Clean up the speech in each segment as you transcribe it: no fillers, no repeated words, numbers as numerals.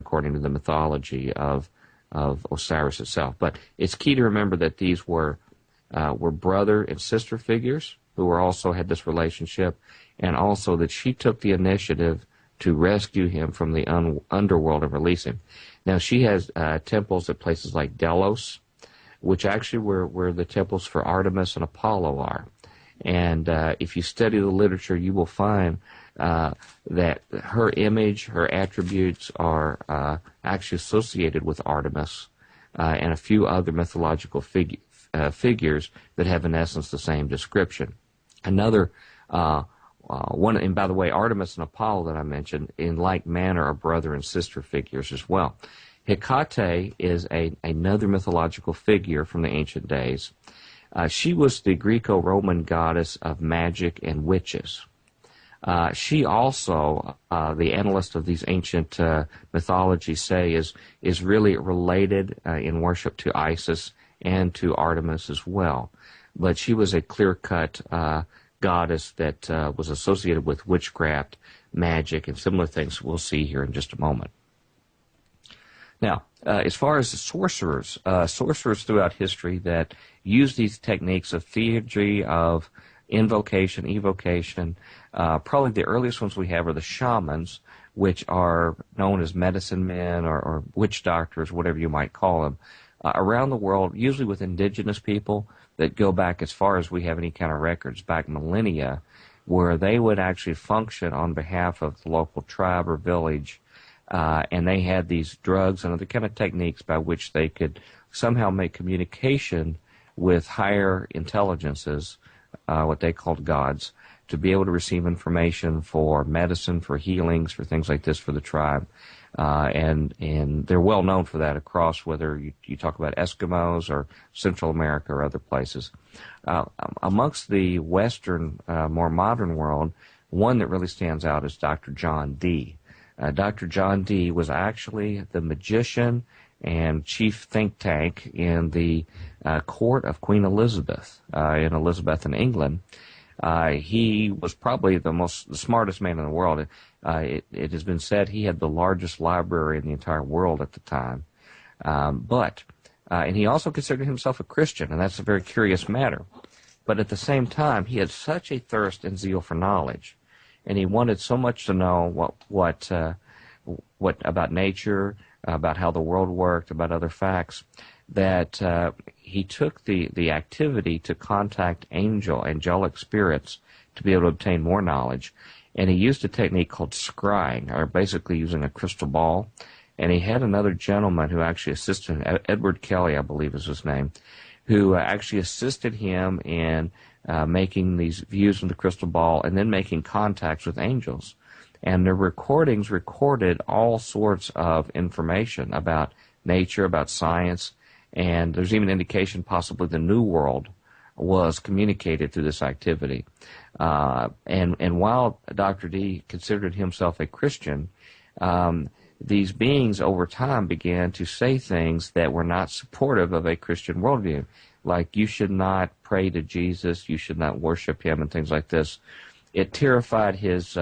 according to the mythology of Osiris itself. But it's key to remember that these were brother and sister figures who were also had this relationship, and also that she took the initiative to rescue him from the underworld and release him. Now, she has temples at places like Delos, which actually where the temples for Artemis and Apollo are. And if you study the literature, you will find that her image, her attributes are actually associated with Artemis and a few other mythological figures that have, in essence, the same description. Another one, and by the way, Artemis and Apollo that I mentioned, in like manner, are brother and sister figures as well. Hecate is another mythological figure from the ancient days. She was the Greco-Roman goddess of magic and witches. She also, the analysts of these ancient mythologies say, is really related in worship to Isis and to Artemis as well. But she was a clear-cut goddess that was associated with witchcraft, magic, and similar things we'll see here in just a moment. Now, as far as the sorcerers throughout history that use these techniques of theurgy, of invocation, evocation, probably the earliest ones we have are the shamans, which are known as medicine men or witch doctors, whatever you might call them, around the world, usually with indigenous people that go back as far as we have any kind of records, back millennia, where they would actually function on behalf of the local tribe or village, and they had these drugs and other kind of techniques by which they could somehow make communication with higher intelligences, what they called gods, to be able to receive information for medicine, for healings, for things like this for the tribe. And they're well known for that across whether you talk about Eskimos or Central America or other places. Amongst the Western, more modern world, one that really stands out is Dr. John Dee. Dr. John Dee was actually the magician and chief think tank in the court of Queen Elizabeth, in Elizabethan England. He was probably the smartest man in the world. It has been said he had the largest library in the entire world at the time. And he also considered himself a Christian, and that's a very curious matter. But at the same time, he had such a thirst and zeal for knowledge, and he wanted so much to know what about nature, about how the world worked, about other facts, that he took the activity to contact angelic spirits to be able to obtain more knowledge. And he used a technique called scrying, or basically using a crystal ball. And he had another gentleman who actually assisted him, Edward Kelly, I believe is his name, who actually assisted him in making these views of the crystal ball and then making contacts with angels. And the recordings recorded all sorts of information about nature, about science, and there's even indication possibly the New World was communicated through this activity. And while Dr. Dee considered himself a Christian, these beings over time began to say things that were not supportive of a Christian worldview, like you should not pray to Jesus, you should not worship him, and things like this. It terrified his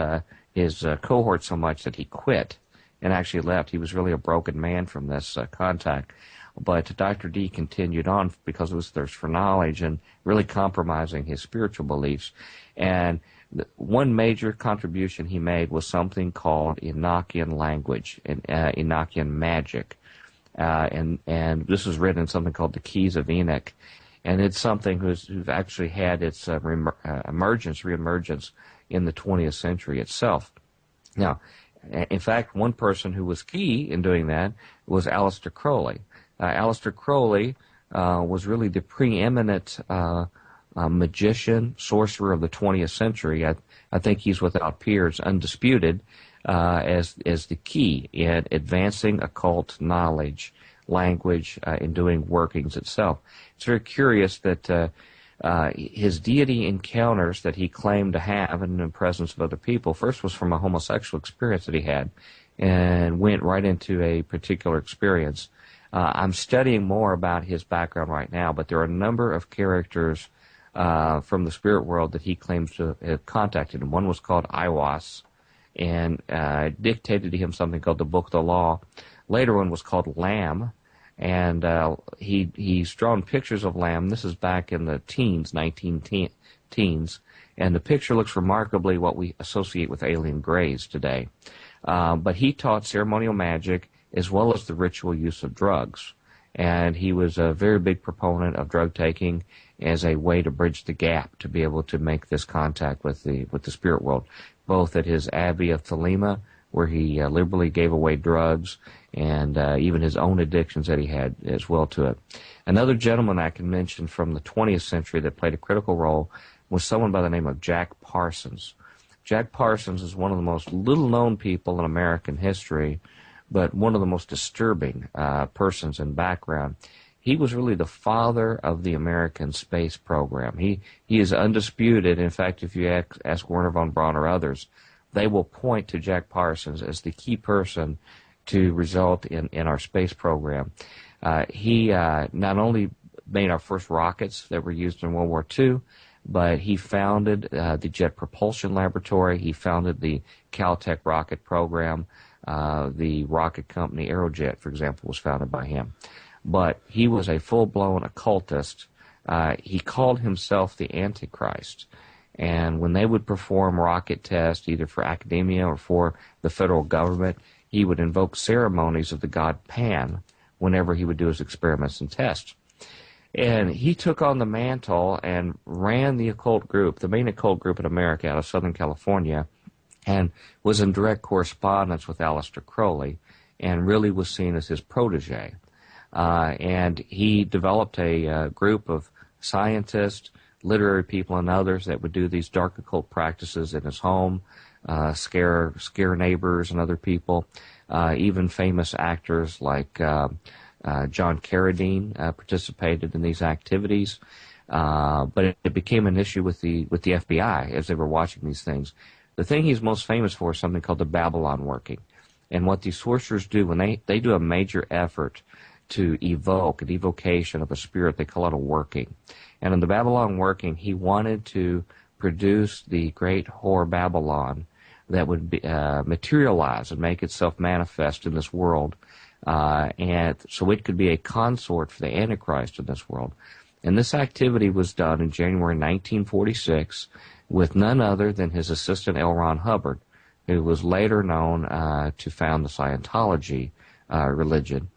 cohort so much that he quit and actually left. He was really a broken man from this contact. But Dr. Dee continued on because of his thirst for knowledge and really compromising his spiritual beliefs. And one major contribution he made was something called Enochian language, Enochian magic. And this was written in something called the Keys of Enoch. And it's something who's actually had its reemergence in the 20th century itself. Now, in fact, one person who was key in doing that was Aleister Crowley. Aleister Crowley was really the preeminent magician, sorcerer of the 20th century. I think he's without peers, undisputed, as the key in advancing occult knowledge, language, in doing workings itself. It's very curious that his deity encounters that he claimed to have in the presence of other people first was from a homosexual experience that he had and went right into a particular experience. I'm studying more about his background right now, but there are a number of characters from the spirit world that he claims to have contacted him. One was called Iwas, and dictated to him something called the Book of the Law. later one was called Lamb, and he's drawn pictures of Lamb. This is back in the teens, 19-teens, and the picture looks remarkably what we associate with alien grays today. But he taught ceremonial magic as well as the ritual use of drugs. And he was a very big proponent of drug taking as a way to bridge the gap to be able to make this contact with the spirit world, both at his Abbey of Thelema, where he liberally gave away drugs, and even his own addictions that he had as well to it. Another gentleman I can mention from the 20th century that played a critical role was someone by the name of Jack Parsons. Jack Parsons is one of the most little-known people in American history, but one of the most disturbing persons in background. He was really the father of the American space program. He is undisputed. In fact, if you ask Werner von Braun or others, they will point to Jack Parsons as the key person to result in our space program. He not only made our first rockets that were used in World War II, but he founded the Jet Propulsion Laboratory. He founded the Caltech rocket program. The rocket company Aerojet, for example, was founded by him. But he was a full-blown occultist. He called himself the Antichrist. And when they would perform rocket tests, either for academia or for the federal government, he would invoke ceremonies of the god Pan whenever he would do his experiments and tests. And he took on the mantle and ran the occult group, the main occult group in America out of Southern California, and was in direct correspondence with Aleister Crowley, and really was seen as his protege. And he developed a group of scientists, literary people, and others that would do these dark occult practices in his home, scare neighbors and other people. Even famous actors like John Carradine participated in these activities. But it became an issue with the FBI as they were watching these things. The thing he's most famous for is something called the Babylon working. And what these sorcerers do, when they do a major effort to evoke, an evocation of a spirit, they call it a working. And in the Babylon working, he wanted to produce the great whore Babylon that would be, materialize and make itself manifest in this world. And so it could be a consort for the Antichrist in this world. And this activity was done in January 1946 with none other than his assistant L. Ron Hubbard, who was later known to found the Scientology religion.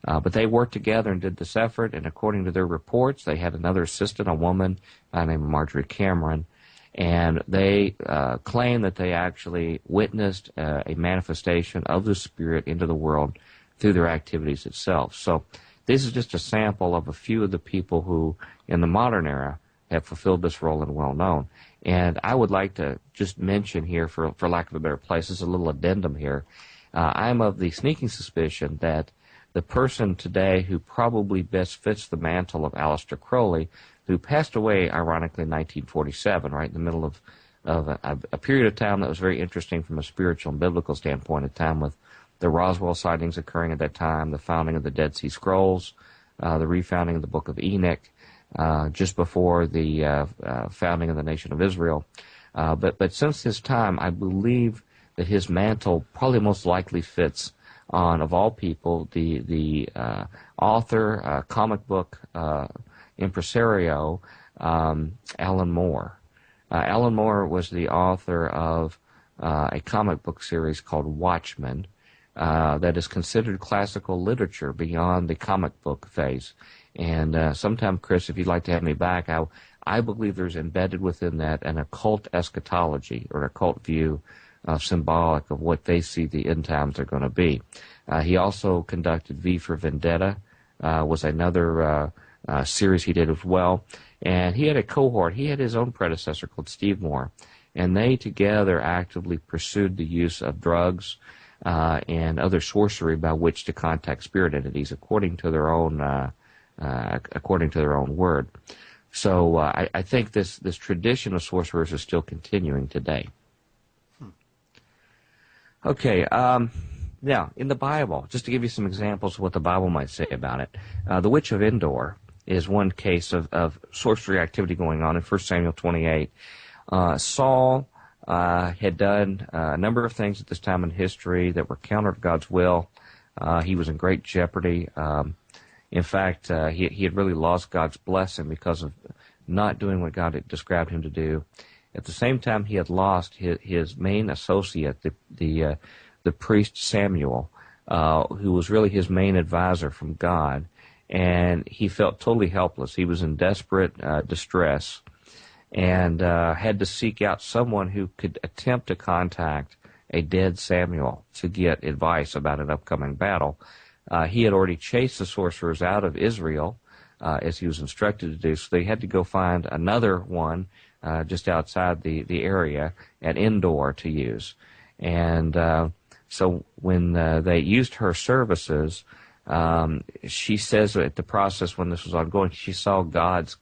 But they worked together and did this effort, and according to their reports, they had another assistant, a woman named Marjorie Cameron, and they claim that they actually witnessed a manifestation of the spirit into the world through their activities itself. So this is just a sample of a few of the people who, in the modern era, have fulfilled this role and well known. And I would like to just mention here, for lack of a better place, this is a little addendum here. I'm of the sneaking suspicion that the person today who probably best fits the mantle of Aleister Crowley, who passed away, ironically, in 1947, right in the middle of a period of time that was very interesting from a spiritual and biblical standpoint, a time with the Roswell sightings occurring at that time, the founding of the Dead Sea Scrolls, the refounding of the Book of Enoch, just before the founding of the nation of Israel. But since his time, I believe that his mantle probably most likely fits on, of all people, the author, comic book impresario, Alan Moore. Alan Moore was the author of a comic book series called Watchmen that is considered classical literature beyond the comic book phase. And sometime, Chris, if you'd like to have me back, I believe there's embedded within that an occult eschatology or an occult view symbolic of what they see the end times are going to be. He also conducted V for Vendetta, was another series he did as well. And he had a cohort. He had his own predecessor called Steve Moore. And they together actively pursued the use of drugs and other sorcery by which to contact spirit entities according to their own word. So I think this tradition of sorcerers is still continuing today. Okay, now, in the Bible, just to give you some examples of what the Bible might say about it, the Witch of Endor is one case of sorcery activity going on in 1 Samuel 28. Saul had done a number of things at this time in history that were counter to God's will. He was in great jeopardy. In fact, he had really lost God's blessing because of not doing what God had described him to do. At the same time, he had lost his main associate, the priest Samuel, who was really his main advisor from God, and he felt totally helpless. He was in desperate distress, and had to seek out someone who could attempt to contact a dead Samuel to get advice about an upcoming battle. He had already chased the sorcerers out of Israel, as he was instructed to do, so they had to go find another one just outside the area at Endor to use. And so when they used her services, she says at the process when this was ongoing, she saw God's